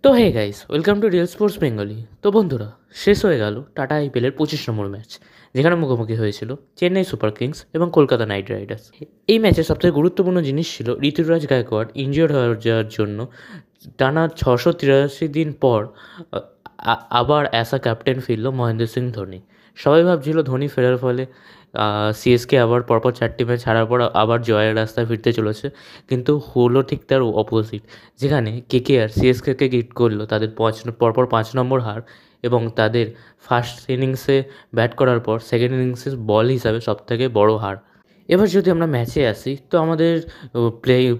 তো hey guys, welcome to real sports Bengali. তো বন্ধুরা, শেষ হয়ে গেল টাটা আইপিএলের 25 নম্বর ম্যাচ, যেখানে মুখোমুখি হয়েছিল চেন্নাই সুপার কিংস এবং কলকাতা নাইট রাইডার্স। এই ম্যাচের সবথেকে গুরুত্বপূর্ণ জিনিস ছিল ঋতুরাজ গায়কোয়াড় ইনজিওর্ড হয়ে যাওয়ার জন্য টানা 683 দিন পর আবার অ্যাজ আ ক্যাপ্টেন ফিরল মহেন্দ্র সিং ধোনি। সবাই ভাবছিল ধোনি ফেরার ফলে সিএসকে আবার পরপর 4টি ম্যাচ হারার পর আবার জয়ের রাস্তায় ফিরতে চলেছে, কিন্তু হলো ঠিক তার অপোজিট। যেখানে কেকেআর সিএসকেকে গিফট করলো তাদের পরপর 5 নম্বর হার এবং তাদের ফার্স্ট ইনিংসে ব্যাট করার পর সেকেন্ড ইনিংসে বল হিসাবে সবথেকে বড় হার। এবার যদি আমরা ম্যাচে আসি, তো আমাদের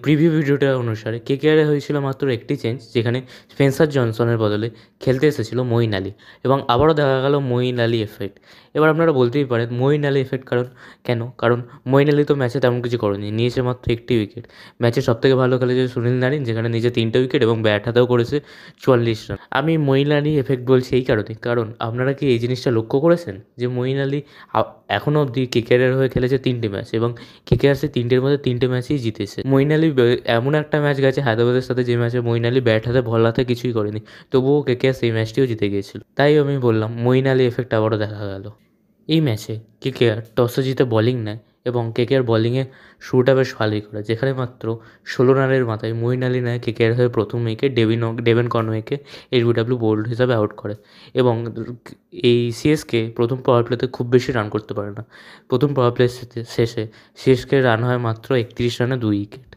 প্রিভিউ ভিডিওটা অনুসারে কেকেআরে হয়েছিল মাত্র একটি চেঞ্জ, যেখানে স্পেন্সার জনসনের বদলে খেলতে এসেছিল মঈন আলী, এবং আবারও দেখা গেল মঈন আলী এফেক্ট। এবার আপনারা বলতেই পারেন মঈন আলী এফেক্ট কারণ মঈন আলী তো ম্যাচে তেমন কিছু করেনি, নিয়েছে মাত্র একটি উইকেট। ম্যাচে সবথেকে ভালো খেলেছে সুনীল নারিন, যেখানে নিজে 3টে উইকেট এবং ব্যাট হাতেও করেছে 44 রান। আমি মঈন আলী এফেক্ট বলছি এই কারণে, কারণ আপনারা কি এই জিনিসটা লক্ষ্য করেছেন যে মঈন আলী এখনও অবধি কেকেআরের হয়ে খেলেছে 3টে ম্যাচ এবং কেকেআর সেই 3টের মধ্যে 3টে ম্যাচই জিতেছে। মঈন আলী এমন একটা ম্যাচ গেছে হায়দ্রাবাদের সাথে, যে ম্যাচে মঈন আলী ব্যাট হাতে বল হাতে কিছুই করেনি, তবুও কেকেআর সেই ম্যাচটিও জিতে গিয়েছিল। তাই আমি বললাম মঈন আলী এফেক্ট আবারও দেখা গেল। এই ম্যাচে কেকেআর টসে জিতে বোলিং নেয় এবং কেকেআর বোলিংয়ে শুরুটা বেশ ভালোই করে, যেখানে মাত্র 16 রানের মাথায় মঈন আলী নেয় কেকেআর হয়ে প্রথম উইকেট। ডেভিন কনওয়েকে এলবিডব্লিউ বোল্ড হিসাবে আউট করে এবং এই সিএসকে প্রথম পাওয়ার প্লেতে খুব বেশি রান করতে পারে না। প্রথম পাওয়ার প্লে শেষে সিএসকে রান হয় মাত্র 31 রানে 2 উইকেট।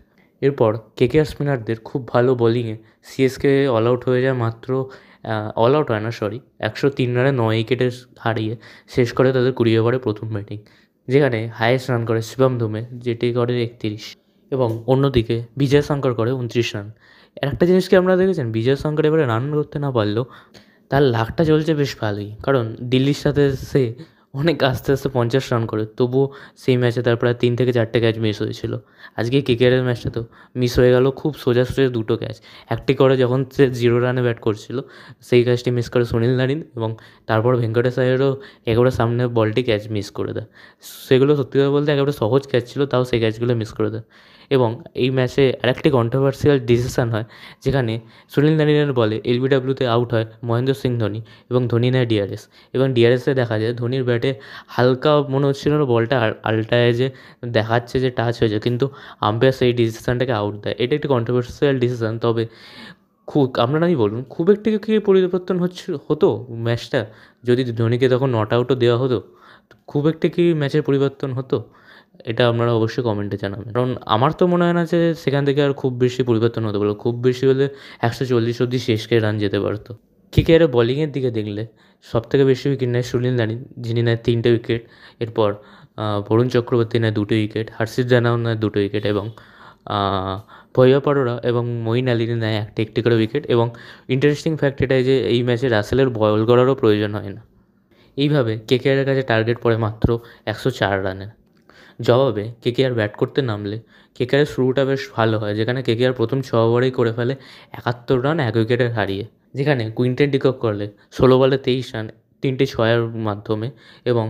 এরপর কেকেআর স্পিনারদের খুব ভালো বোলিংয়ে সিএসকে অল আউট হয়ে যায় মাত্র অল আউট হয় না, 103 রানে 9 উইকেটে হারিয়ে শেষ করে তাদের 20 ওভারে প্রথম ব্যাটিং, যেখানে হাইয়েস্ট রান করে শিবম দুবে, যেটি করে 31, এবং অন্যদিকে বিজয় শঙ্কর করে 29 রান। একটা জিনিস কি আপনারা দেখেছেন, বিজয় শঙ্কর এবারে রান করতে না পারলেও তার লাকটা চলছে বেশ ভালোই, কারণ দিল্লির সাথে সে অনেক আস্তে আস্তে 50 রান করে, তবুও সেই ম্যাচে তার প্রায় 3 থেকে 4টে ক্যাচ মিস হয়েছিল। আজকে কেকেআরের ম্যাচটা তো মিস হয়ে গেল খুব সোজা 2টো ক্যাচ। একটি করে যখন সে 0 রানে ব্যাট করছিল, সেই ক্যাচটি মিস করে সুনীল নারিন, এবং তারপর ভেঙ্কটেশ আয়ারও একেবারে সামনে বলটি ক্যাচ মিস করে দেয়। সেগুলো সত্যি কথা বলতে একেবারে সহজ ক্যাচ ছিল, তাও সেই ক্যাচগুলো মিস করে দেয়। এবং এই ম্যাচে আরেকটি কন্ট্রোভার্সিয়াল ডিসিশন হয়, যেখানে সুনীল নারিনের বলে এলবিডব্লিউতে আউট হয় মহেন্দ্র সিং ধোনি এবং ধোনি নেয় ডিআরএস, এবং ডিআরএসে দেখা যায় ধোনির ব্যাটে হালকা মনে হচ্ছিল বলটা আল্টায় যে দেখাচ্ছে যে টাচ হয়েছে, কিন্তু আম্পায়ার সেই ডিসিশনটাকে আউট দেয়। এটা একটি কন্ট্রোভার্সিয়াল ডিসিশন, তবে আপনারাই বলুন খুব একটি কি পরিবর্তন হতো ম্যাচটা যদি ধোনিকে তখন নট আউটও দেওয়া হতো? খুব একটি কি ম্যাচের পরিবর্তন হতো? এটা আপনারা অবশ্যই কমেন্টে জানাবেন, কারণ আমার তো মনে হয় না যে সেখান থেকে আর খুব বেশি পরিবর্তন হতে পারলো। খুব বেশি হলে 140 অবধি শেষকে রান যেতে পারতো। কেকেআরের বোলিংয়ের দিকে দেখলে সবথেকে বেশি উইকেট নেয় সুনীল নারিন, যিনি নেয় 3টে উইকেট। এরপর বরুণ চক্রবর্তী নেয় 2টো উইকেট, হর্ষিত রানাও নেয় 2টো উইকেট, এবং ভৈয়া পরোরা এবং মঈন আলী নেয় একটি করে উইকেট। এবং ইন্টারেস্টিং ফ্যাক্ট এটাই যে এই ম্যাচে রাসেলের বল করারও প্রয়োজন হয় না। এইভাবে কেকেআরের কাছে টার্গেট পড়ে মাত্র 104 রানে। জবাবে কেকেআর ব্যাট করতে নামলে কেকেআরের শুরুটা বেশ ভালো হয়, যেখানে কেকেআর প্রথম 6 ওভারেই করে ফেলে 71 রান 1 উইকেটে হারিয়ে, যেখানে কুইন্টেন ডিকক করলে 16 বলে 23 রান 3টে ছয়ের মাধ্যমে, এবং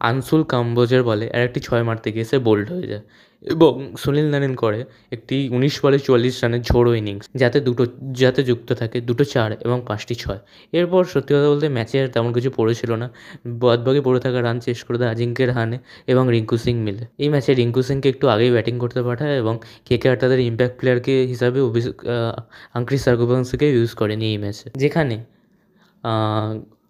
আনসুল কাম্বোজের বলে আরেকটি 6 মারতে গিয়ে সে বোল্ড হয়ে যায়, এবং সুনীল নারিন করে একটি 19 বলে 44 রানের ঝোড়ো ইনিংস, যাতে যুক্ত থাকে 2টো 4 এবং 5টি 6। এরপর সত্যি কথা বলতে ম্যাচে আর তেমন কিছু পড়েছিল না, বাদবাকি পড়ে থাকা রান চেস করে দেয় আজিঙ্ক্য রাহানে এবং রিঙ্কু সিং মিলে। এই ম্যাচে রিঙ্কু সিংকে একটু আগেই ব্যাটিং করতে পাঠায়, এবং কেকেআর তাদের ইম্প্যাক্ট প্লেয়ারকে হিসাবে আঙ্ক্রিস রাঘুবংশীকে ইউজ করেনি এই ম্যাচে, যেখানে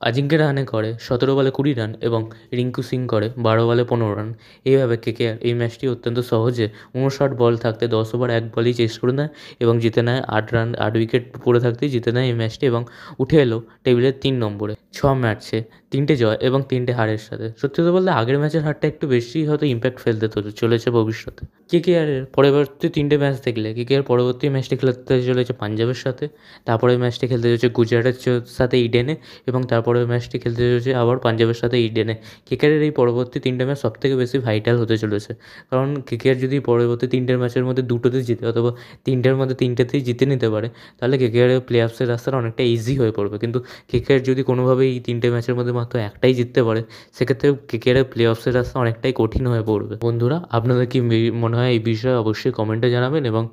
আজিঙ্ক্য রাহানে করে 17 বলে 20 রান এবং রিঙ্কু সিং করে 12 বলে 15 রান। এইভাবে কেকেআর এই ম্যাচটি অত্যন্ত সহজে 59 বল থাকতে 10 ওভার 1 বলেই চেস করে নেয় এবং জিতে নেয় 8 উইকেট পড়ে থাকতেই জিতে নেয় এই ম্যাচটি, এবং উঠে এলো টেবিলের 3 নম্বরে 6 ম্যাচে 3টে জয় এবং 3টে হারের সাথে। সত্যি কথা বলতে আগের ম্যাচের হারটা একটু বেশি হয়তো ইম্প্যাক্ট ফেলতে চলেছে ভবিষ্যতে। কেকেআরের পরবর্তী 3টে ম্যাচ দেখলে কেকেআর পরবর্তী ম্যাচটি খেলতে চলেছে পাঞ্জাবের সাথে, তারপরে ম্যাচটি খেলতে চলেছে গুজরাটের সাথে ইডেনে, এবং তারপরে ম্যাচটি খেলতে চলেছে আবার পাঞ্জাবের সাথে ইডেনে। কেকেআরের এই পরবর্তী 3টে ম্যাচ সবথেকে বেশি ভাইটাল হতে চলেছে, কারণ কেকেআর যদি পরবর্তী 3টে ম্যাচের মধ্যে 2টোতে জিতে অথবা 3টের মধ্যে 3টেতেই জিতে নিতে পারে, তাহলে কেকেআরের প্লে অফসের রাস্তাটা অনেকটা ইজি হয়ে পড়বে। কিন্তু কেকেআর যদি কোনোভাবেই এই 3টে ম্যাচের মধ্যে মাত্র একটাই জিততে পারে, সেক্ষেত্রে কেকেআরের প্লে অফসের রাস্তা অনেকটাই কঠিন হয়ে পড়বে। বন্ধুরা, আপনাদের কি মনে হয় এই বিষয়ে অবশ্যই কমেন্টে জানাবেন, এবং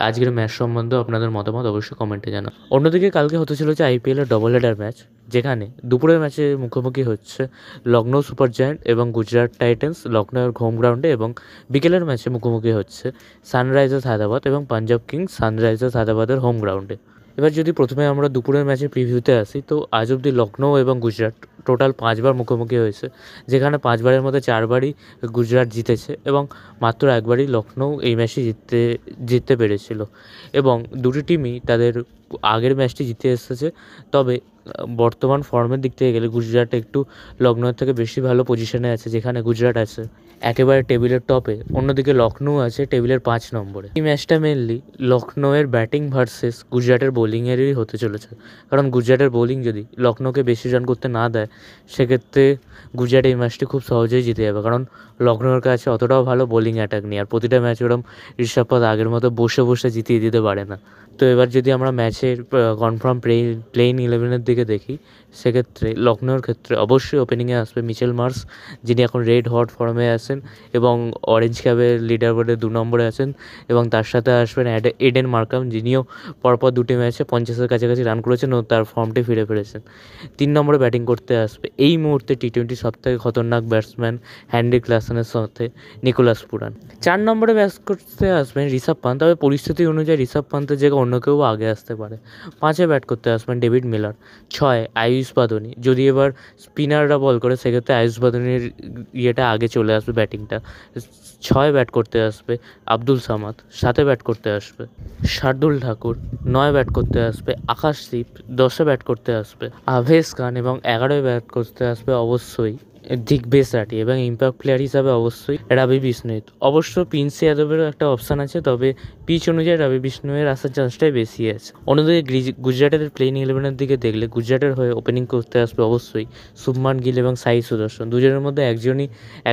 আজকের ম্যাচ সম্বন্ধে আপনাদের মতামত অবশ্যই কমেন্টে জানান। অন্যদিকে কালকে হতে চলেছে আইপিএলের ডবল হেডার ম্যাচ, যেখানে দুপুরের ম্যাচে মুখোমুখি হচ্ছে লখনৌ সুপার জায়ান্ট এবং গুজরাট টাইটান্স লখনৌয়ের হোম গ্রাউন্ডে, এবং বিকেলের ম্যাচে মুখোমুখি হচ্ছে সানরাইজার্স হায়দ্রাবাদ এবং পাঞ্জাব কিংস সানরাইজার্স হায়দ্রাবাদের হোম গ্রাউন্ডে। এবার যদি প্রথমে আমরা দুপুরের ম্যাচের প্রিভিউতে আসি, তো আজ অবধি লখনৌ এবং গুজরাট টোটাল 5 বার মুখোমুখি হয়েছে, যেখানে 5 বারের মধ্যে 4 বারই গুজরাট জিতেছে এবং মাত্র একবারই লখনৌ এই ম্যাচটি জিততে পেরেছিল। এবং দুটি টিমই তাদের আগের ম্যাচটি জিতে এসেছে। তবে বর্তমান ফর্মের দিক থেকে গেলে গুজরাট একটু লখনৌয়ের থেকে বেশি ভালো পজিশনে আছে, যেখানে গুজরাট আছে একেবারে টেবিলের টপে, অন্যদিকে লখনৌ আছে টেবিলের 5 নম্বরে। এই ম্যাচটা মেনলি লখনৌয়ের ব্যাটিং ভার্সেস গুজরাটের বোলিংয়েরই হতে চলেছে, কারণ গুজরাটের বোলিং যদি লখনৌকে বেশি রান করতে না দেয়, সেক্ষেত্রে গুজরাট এই ম্যাচটি খুব সহজেই জিতে যাবে, কারণ লখনৌয়ের কাছে অতটাও ভালো বোলিং অ্যাটাক নেই, আর প্রতিটা ম্যাচ ওরম ঋষভ পান্ত আগের মতো বসে বসে জিতিয়ে দিতে পারে না। তো এবার যদি আমরা ম্যাচের কনফার্ম প্লেইং 11-এর দিকে দেখি, সেক্ষেত্রে লখনৌর ক্ষেত্রে অবশ্যই ওপেনিংয়ে আসবে মিচেল মার্শ, যিনি এখন রেড হট ফর্মে আছেন এবং অরেঞ্জ ক্যাবের লিডার বোর্ডে 2 নম্বরে আছেন, এবং তার সাথে আসবেন এডেন মার্কাম, যিনিও পরপর 2টি ম্যাচে 50-এর কাছাকাছি রান করেছেন ও তার ফর্মটি ফিরে পেরেছেন। 3 নম্বরে ব্যাটিং করতে আসবে এই মুহূর্তে টি-20 সবথেকে খতরনাক ব্যাটসম্যান হ্যান্ড্রিক ক্লাসেনের সাথে নিকোলাস পুরান। 4 নম্বরে ব্যাট করতে আসবেন ঋষভ পান্ত, তবে পরিস্থিতি অনুযায়ী ঋষভ পান্তের জায়গায় অন্য কেউ আগে আসতে পারে। 5-এ ব্যাট করতে আসবেন ডেভিড মিলার। 6-এ আয়ুষ বাদনি, যদি এবার স্পিনাররা বল করে সেক্ষেত্রে আয়ুষ বাদনির ইয়েটা আগে চলে আসবে, ব্যাটিংটা। 6-এ ব্যাট করতে আসবে আব্দুল সামাদ। 7-এ ব্যাট করতে আসবে শার্দুল ঠাকুর। 9-এ ব্যাট করতে আসবে আকাশদীপ। 10-এ ব্যাট করতে আসবে আভেশ খান, এবং 11-এ ব্যাট করতে আসবে অবশ্যই দিগ্বেশ রাঠি, এবং ইম্প্যাক্ট প্লেয়ার হিসাবে অবশ্যই রবি বিষ্ণোই। অবশ্য প্রিন্স যাদবেরও একটা অপশান আছে, তবে পিচ অনুযায়ী রবি বিষ্ণোইয়ের আসার চান্সটাই বেশি আছে। অন্যদিকে গুজরাটের প্লেইং 11-এর দিকে দেখলে গুজরাটের হয়ে ওপেনিং করতে আসবে অবশ্যই শুভমান গিল এবং সাই সুদর্শন। দুজনের মধ্যে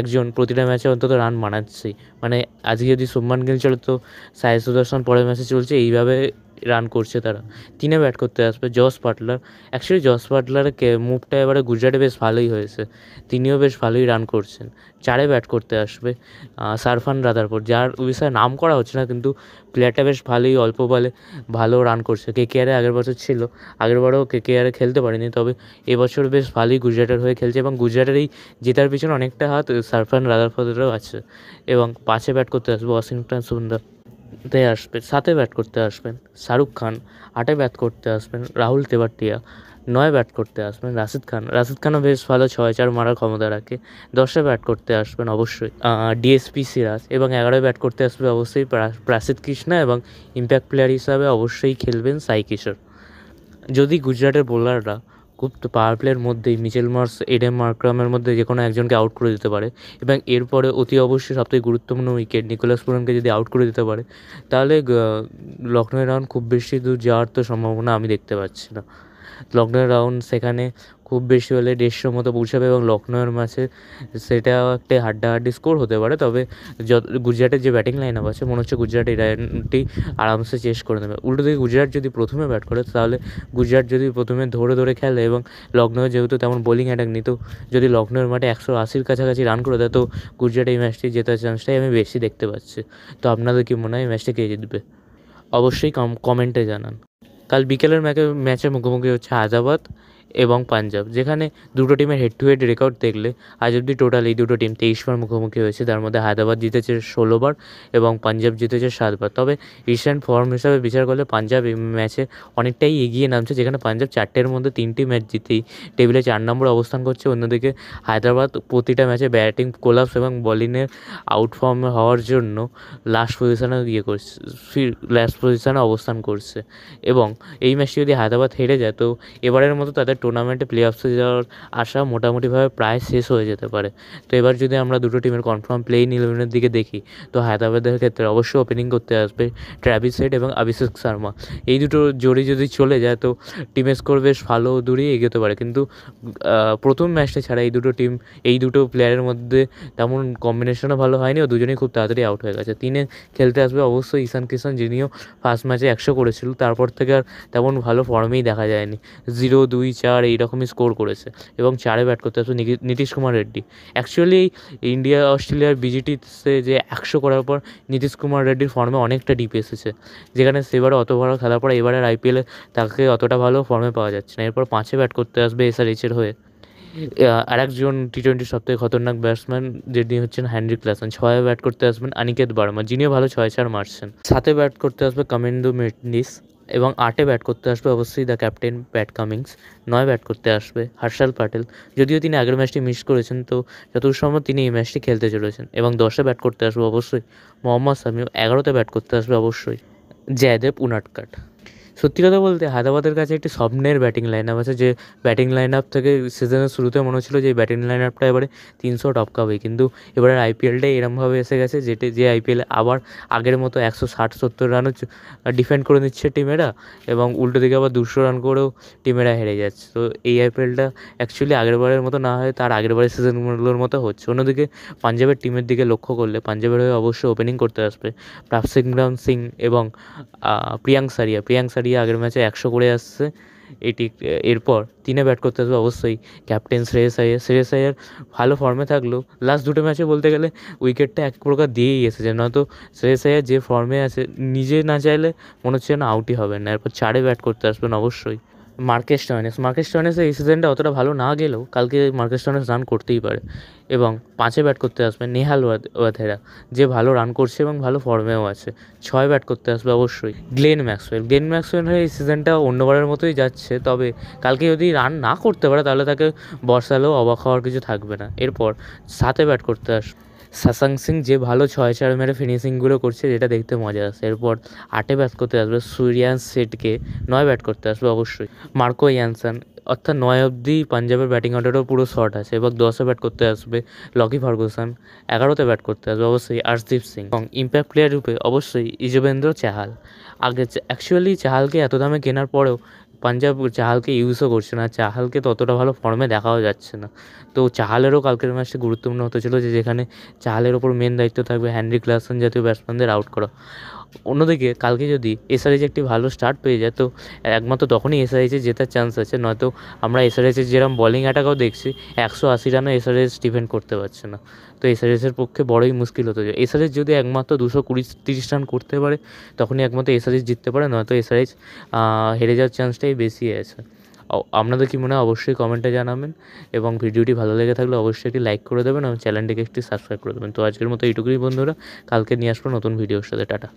একজন প্রতিটা ম্যাচে অন্তত রান বানাচ্ছেই, মানে আজকে যদি শুভমান গিল চলে তো সাই সুদর্শন পরের ম্যাচে চলছে, এইভাবে রান করছে তারা। 3-এ ব্যাট করতে আসবে জস বাটলার। অ্যাকচুয়ালি জস বাটলারের মুভটা এবারে গুজরাটে বেশ ভালোই হয়েছে, তিনিও বেশ ভালোই রান করছেন। 4-এ ব্যাট করতে আসবে সারফান রাদারফোর্ড, যার বিষয়ে নাম করা হচ্ছে না, কিন্তু প্লেয়ারটা বেশ ভালোই অল্প বলে ভালো রান করছে। কেকেআরে আগের বছর ছিল, আগেরবারও কেকেআরে খেলতে পারেনি, তবে এবছর বেশ ভালোই গুজরাটের হয়ে খেলছে, এবং গুজরাটের এই জেতার পিছনে অনেকটা হাত সারফান রাদারফোর্ডেরও আছে। এবং 5-এ ব্যাট করতে আসবে ওয়াশিংটন সুন্দর। 7-এ ব্যাট করতে আসবেন শাহরুখ খান। 8-এ ব্যাট করতে আসবেন রাহুল তেভাটিয়া। 9-এ ব্যাট করতে আসবেন রাশিদ খানও বেশ ভালো 6-4 মারার ক্ষমতা রাখে। 10-এ ব্যাট করতে আসবেন অবশ্যই ডিএসপি সিরাজ, এবং 11-এ ব্যাট করতে আসবে অবশ্যই প্রাসিদ কৃষ্ণা, এবং ইম্প্যাক্ট প্লেয়ার হিসাবে অবশ্যই খেলবেন সাই কিশোর। যদি গুজরাটের বোলাররা খুব পাওয়ার প্লের মধ্যেই মিচেল মার্শ, এডেন মার্ক্রামের মধ্যে যে কোনো একজনকে আউট করে দিতে পারে, এবং এরপরে অতি অবশ্যই সবথেকে গুরুত্বপূর্ণ উইকেট নিকোলাস পুরানকে যদি আউট করে দিতে পারে, তাহলে লখনৌ রাউন্ড খুব বেশি দূর যাওয়ার তো সম্ভাবনা আমি দেখতে পাচ্ছি না। লখনৌ রাউন্ড সেখানে খুব বেশি হলে 150 মতো পৌঁছাবে, এবং লখনৌয়ের ম্যাচে সেটা একটা হাড্ডাহাড্ডি স্কোর হতে পারে। তবে গুজরাটের যে ব্যাটিং লাইন আপ আছে, মনে হচ্ছে গুজরাট এই রানটি আরামসে চেস করে নেবে। উল্টো দিকে গুজরাট যদি প্রথমে ব্যাট করে, তাহলে গুজরাট যদি প্রথমে ধরে খেলে, এবং লখনৌ যেহেতু তেমন বোলিং অ্যাটাক নিত, যদি লখনৌয়ের মাঠে 180-র কাছাকাছি রান করে দেয়, তো গুজরাট এই ম্যাচটি জেতার চান্সটাই আমি বেশি দেখতে পাচ্ছি। তো আপনাদের কি মনে হয় ম্যাচটা কে জিতবে? অবশ্যই কমেন্টে জানান। কাল বিকেলের ম্যাচে মুখোমুখি হচ্ছে হায়দ্রাবাদ এবং পাঞ্জাব, যেখানে দুটো টিমের হেড টু হেড রেকর্ড দেখলে আজ অব্দি টোটাল এই দুটো টিম 23 বার মুখোমুখি হয়েছে, তার মধ্যে হায়দ্রাবাদ জিতেছে 16 বার এবং পাঞ্জাব জিতেছে 7 বার। তবে রিসেন্ট ফর্ম হিসাবে বিচার করলে পাঞ্জাব এই ম্যাচে অনেকটাই এগিয়ে নামছে, যেখানে পাঞ্জাব 4টের মধ্যে 3টি ম্যাচ জিতেই টেবিলে 4 নম্বরে অবস্থান করছে। অন্যদিকে হায়দ্রাবাদ প্রতিটা ম্যাচে ব্যাটিং কোলাপস এবং বোলিংয়ের আউট ফর্ম হওয়ার জন্য লাস্ট পজিশনে অবস্থান করছে, এবং এই ম্যাচটি যদি হায়দ্রাবাদ হেরে যায়, তো এবারের মতো তাদের টুর্নামেন্টে প্লে অফসে যাওয়ার আশা মোটামুটিভাবে প্রায় শেষ হয়ে যেতে পারে। তো এবার যদি আমরা দুটো টিমের কনফার্ম প্লেইং 11-এর দিকে দেখি, তো হায়দ্রাবাদের ক্ষেত্রে অবশ্যই ওপেনিং করতে আসবে ট্র্যাভিস হেড এবং অভিষেক শর্মা। এই দুটো জোড়ি যদি চলে যায়, তো টিমের স্কোর বেশ ভালো দূরেই এগোতে পারে, কিন্তু প্রথম ম্যাচটা ছাড়া এই দুটো প্লেয়ারের মধ্যে তেমন কম্বিনেশনও ভালো হয়নি, ও দুজনেই খুব তাড়াতাড়ি আউট হয়ে গেছে। 3-এ খেলতে আসবে অবশ্যই ঈশান কিষান, যিনিও ফার্স্ট ম্যাচে 100 করেছিল, তারপর থেকে আর তেমন ভালো ফর্মেই দেখা যায়নি। 0, 2, 4 এইরকমই স্কোর করেছে এবং 4-এ ব্যাট করতে আসবে নীতিশ কুমার রেড্ডি। অ্যাকচুয়ালি ইন্ডিয়া অস্ট্রেলিয়ার বিজিটিতে যে 100 করার পর নীতিশ কুমার রেড্ডির ফর্মে অনেকটা ডিপ এসেছে, যেখানে সেবারে অত ভালো খেলার পর এবারের আইপিএলে তাকে অতটা ভালো ফর্মে পাওয়া যাচ্ছে না। এরপর 5-এ ব্যাট করতে আসবে এসআরএইচের হয়ে আরেকজন টি-20 সবথেকে খতরনাক ব্যাটসম্যান, যিনি হচ্ছেন হেনরি ক্লাসেন। 6-এ ব্যাট করতে আসবেন অনিকেত বার্মা, যিনিও ভালো 6-4 মারছেন। 7-এ ব্যাট করতে আসবে কামিন্দু মেন্ডিস এবং 8-এ ব্যাট করতে আসবে অবশ্যই দ্য ক্যাপ্টেন প্যাট কামিন্স। 9-এ ব্যাট করতে আসবে হর্ষাল প্যাটেল, যদিও তিনি আগের ম্যাচটি মিস করেছেন, তো যতদূর সম্ভব তিনি এই ম্যাচটি খেলতে চলেছেন। এবং 10-এ ব্যাট করতে আসবে অবশ্যই মোহাম্মদ শামি। 11-তে ব্যাট করতে আসবে অবশ্যই জয়দেব উনাডকাট। সত্যি কথা বলতে হায়দ্রাবাদের কাছে একটি স্বপ্নের ব্যাটিং লাইন আপ আছে, যে ব্যাটিং লাইন আপ থেকে সিজনের শুরুতে মনে হচ্ছিলো যে এই ব্যাটিং লাইন আপটা এবারে 300 টপকাবেই, কিন্তু এবারের আইপিএলটাই এরমভাবে এসে গেছে যে আইপিএলে আবার আগের মতো 160-70 রানও ডিফেন্ড করে নিচ্ছে টিমেরা, এবং উল্টো দিকে আবার 200 রান করেও টিমেরা হেরে যাচ্ছে। তো এই আইপিএলটা অ্যাকচুয়ালি আগেরবারের মতো না হয় তার আগেরবারের সিজনগুলোর মতো হচ্ছে। অন্যদিকে পাঞ্জাবের টিমের দিকে লক্ষ্য করলে পাঞ্জাবের হয়ে অবশ্যই ওপেনিং করতে আসবে প্রাভসিমরন সিং এবং প্রিয়াঙ্ক সারিয়া আগের ম্যাচে 100 করে আসছে। এরপর 3-এ ব্যাট করতে আসবে অবশ্যই ক্যাপ্টেন শ্রেয়াস আইয়ার ভালো ফর্মে থাকলেও লাস্ট দুটো ম্যাচে বলতে গেলে উইকেটটা এক প্রকার দিয়েই এসেছে, নয়তো শ্রেয়াস আইয়ার যে ফর্মে আছে নিজে না চাইলে মনে হচ্ছে যেন আউটই হবেন না। এরপর 4-এ ব্যাট করতে আসবেন অবশ্যই মার্কেস স্টোয়নিস এই সিজনটা অতটা ভালো না গেলেও কালকে মার্কেস স্টোয়নিস রান করতেই পারে। এবং 5-এ ব্যাট করতে আসবে নেহাল ওয়াধেরা, যে ভালো রান করছে এবং ভালো ফর্মেও আছে। 6-এ ব্যাট করতে আসবে অবশ্যই গ্লেন ম্যাক্সওয়েল হয়ে এই সিজনটা অন্যবারের মতোই যাচ্ছে, তবে কালকে যদি রান না করতে পারে তাহলে তাকে বর্ষালেও অবাক হওয়ার কিছু থাকবে না। এরপর 7-এ ব্যাট করতে আসবে শাশাঙ্ক সিং, যে ভালো 6-4 মেরে ফিনিশিংগুলো করছে, যেটা দেখতে মজা আসে। এরপর 8-এ ব্যাট করতে আসবে সুরিয়ান সেটকে। 9-এ ব্যাট করতে আসবে অবশ্যই মার্কো ইয়ানসন, অর্থাৎ 9 অবধি পাঞ্জাবের ব্যাটিং অর্ডারও পুরো শর্ট আছে। এবার 10-এ ব্যাট করতে আসবে লকি ফার্গুসন। 11-তে ব্যাট করতে আসবে অবশ্যই আর্শদীপ সিং এবং ইম্প্যাক্ট প্লেয়ার রূপে অবশ্যই যুজবেন্দ্র চাহাল। আগে অ্যাকচুয়ালি চাহালকে এত দামে কেনার পরেও পাঞ্জাব চাহালকে ইউজও করছে না, চাহালকে তো অতটা ভালো ফর্মে দেখাও যাচ্ছে না। তো চাহালেরও কালকের ম্যাচটি গুরুত্বপূর্ণ হতে ছিল, যেখানে চাহালের ওপর মেন দায়িত্ব থাকবে হেনরি ক্লাসেন জাতীয় ব্যাটসম্যানদের আউট করা। অন্যদিকে কালকে যদি এসআরএইচ একটি ভালো স্টার্ট পেয়ে যায়, তো একমাত্র তখনই এসআরএইচের জেতার চান্স আছে, নয়তো আমরা এসআরএইচের যেরকম বলিং অ্যাটাকও দেখছি 180 রানও এসআরএইচ ডিফেন্ড করতে পারছে না। তো এসআরএইচের পক্ষে বড়ই মুশকিল হতে যায়। এসআরএইচ যদি একমাত্র 220-30 রান করতে পারে তখনই একমাত্র এসআরএইচ জিততে পারে, নয়তো এসআরএইচ হেরে যাওয়ার চান্সটাই বেশি আছে। আপনাদের কি মনে হয় অবশ্যই কমেন্টে জানাবেন, এবং ভিডিওটি ভালো লেগে থাকলে অবশ্যই একটি লাইক করে দেবেন এবং চ্যানেলটিকে একটি সাবস্ক্রাইব করে দেবেন। তো আজকের মতো এইটুকুই বন্ধুরা, কালকে নিয়ে আসবো নতুন ভিডিওর সাথে। টাটা।